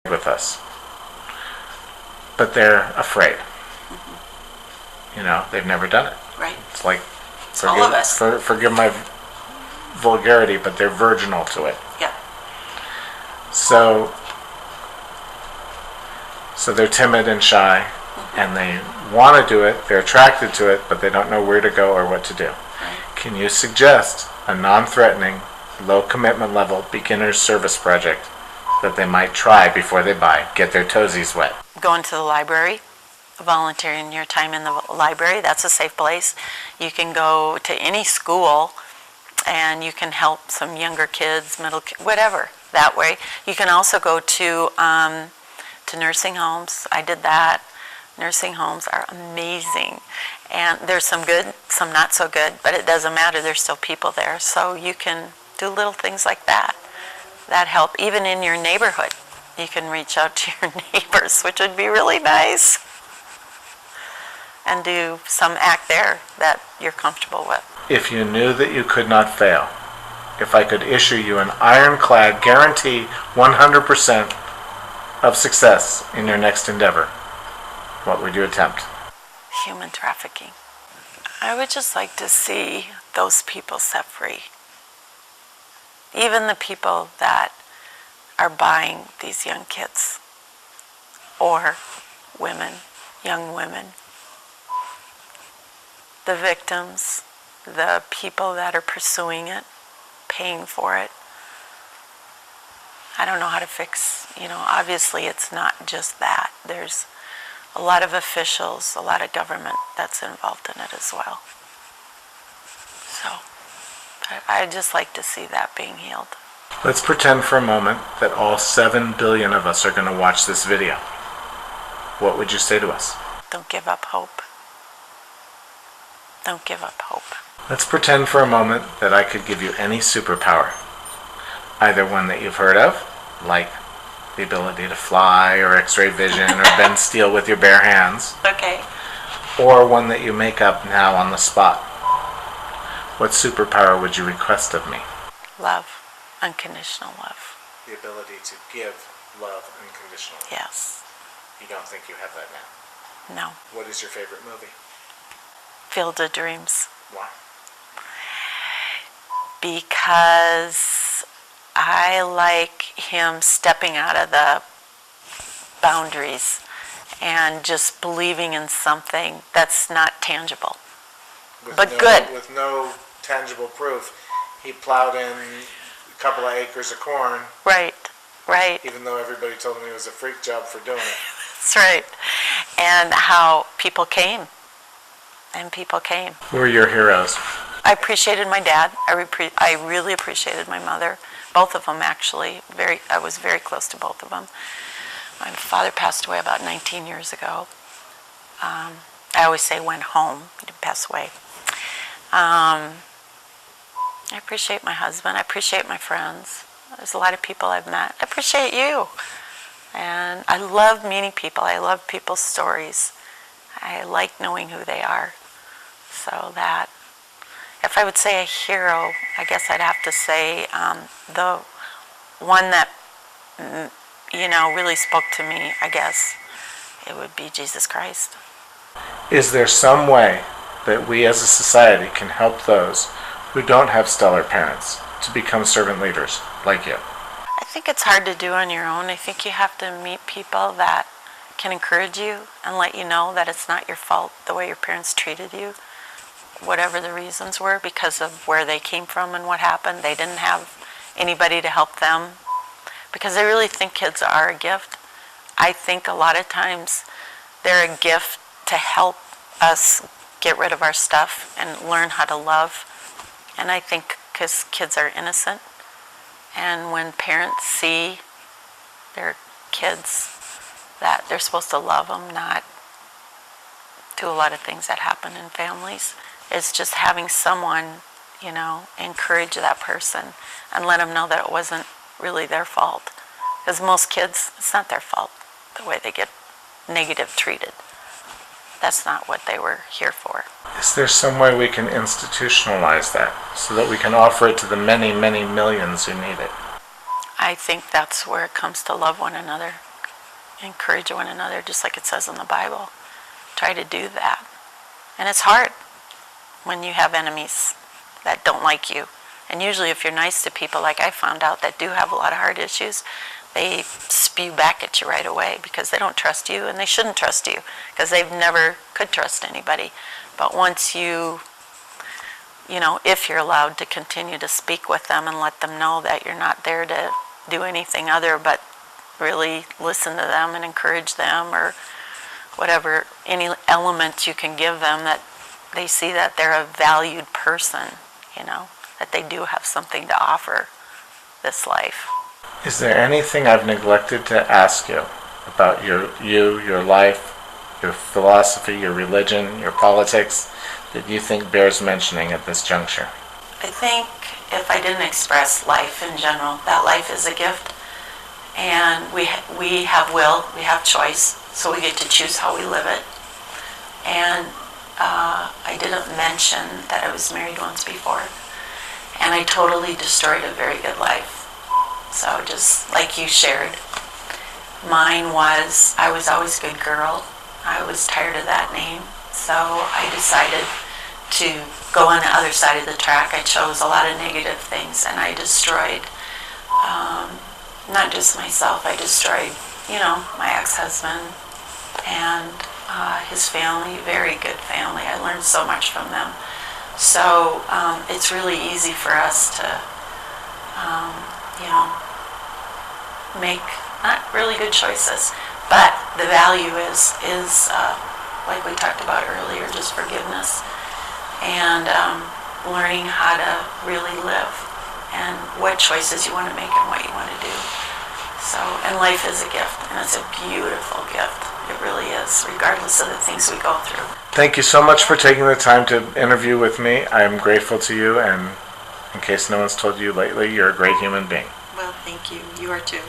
with us. But they're afraid. They've never done it. Right. It's like, It's all of us. forgive my vulgarity, but they're virginal to it. Yeah. So they're timid and shy, and they want to do it, they're attracted to it, but they don't know where to go or what to do. Right. Can you suggest a non-threatening, low commitment level beginner's service project that they might try before they buy, get their toesies wet? Going to the library, volunteering your time in the library, that's a safe place. You can go to any school and you can help some younger kids, whatever, that way. You can also go to nursing homes. I did that. Nursing homes are amazing. And there's some good, some not so good, but it doesn't matter. There's still people there. So you can do little things like that. That help. Even in your neighborhood, you can reach out to your neighbors, which would be really nice. And do some act there that you're comfortable with. If you knew that you could not fail, if I could issue you an ironclad guarantee 100% of success in your next endeavor, what would you attempt? Human trafficking. I would just like to see those people set free. Even the people that are buying these young kids or women, young women. The victims, the people that are pursuing it, paying for it. I don't know how to fix, obviously it's not just that. There's a lot of officials, a lot of government that's involved in it as well. So, I'd just like to see that being healed. Let's pretend for a moment that all 7 billion of us are going to watch this video. What would you say to us? Don't give up hope. Don't give up hope. Let's pretend for a moment that I could give you any superpower. Either one that you've heard of, like the ability to fly or X-ray vision or bend steel with your bare hands. Okay. Or one that you make up now on the spot. What superpower would you request of me? Love. Unconditional love. The ability to give love unconditionally. Yes. You don't think you have that now? No. What is your favorite movie? Field of Dreams. Why? Because I like him stepping out of the boundaries and just believing in something that's not tangible. Good. With no tangible proof, he plowed in a couple of acres of corn. Right. Even though everybody told him he was a freak job for doing it. That's right. And how people came. Who are your heroes? I appreciated my dad. I really appreciated my mother. Both of them, actually. I was very close to both of them. My father passed away about 19 years ago. I always say went home. He didn't pass away. I appreciate my husband. I appreciate my friends. There's a lot of people I've met. I appreciate you. And I love meeting people. I love people's stories. I like knowing who they are. So that, if I would say a hero, I guess I'd have to say the one that, really spoke to me, I guess, it would be Jesus Christ. Is there some way that we as a society can help those who don't have stellar parents to become servant leaders like you? I think it's hard to do on your own. I think you have to meet people that can encourage you and let you know that it's not your fault the way your parents treated you, whatever the reasons were, because of where they came from and what happened. They didn't have anybody to help them, because I really think kids are a gift. I think a lot of times they're a gift to help us get rid of our stuff and learn how to love. And I think because kids are innocent, and when parents see their kids, that they're supposed to love them, not do a lot of things that happen in families. It's just having someone, encourage that person and let them know that it wasn't really their fault. Because most kids, it's not their fault, the way they get negative treated. That's not what they were here for. Is there some way we can institutionalize that so that we can offer it to the many, many millions who need it? I think that's where it comes to love one another. encourage one another, just like it says in the Bible. Try to do that. And it's hard when you have enemies that don't like you. And usually if you're nice to people, like I found out, that do have a lot of heart issues, they spew back at you right away because they don't trust you, and they shouldn't trust you because they've never could trust anybody. But once if you're allowed to continue to speak with them and let them know that you're not there to do anything other but really listen to them and encourage them, or whatever, any element you can give them, that they see that they're a valued person, that they do have something to offer this life. Is there anything I've neglected to ask you about your life, your philosophy, your religion, your politics, that you think bears mentioning at this juncture? I think if I didn't express life in general, that life is a gift, and we have will, we have choice, so we get to choose how we live it. And I didn't mention that I was married once before, and I totally destroyed a very good life. So just like you shared, mine was, I was always a good girl. I was tired of that name, so I decided to go on the other side of the track. I chose a lot of negative things, and I destroyed not just myself, I destroyed, my ex-husband and his family, very good family. I learned so much from them. So it's really easy for us to, make not really good choices. But the value is like we talked about earlier, just forgiveness and learning how to really live and what choices you want to make and what you want to do. So, and life is a gift, and it's a beautiful gift. It really is, regardless of the things we go through. Thank you so much for taking the time to interview with me. I am grateful to you, and in case no one's told you lately, you're a great human being. Well, thank you. You are too.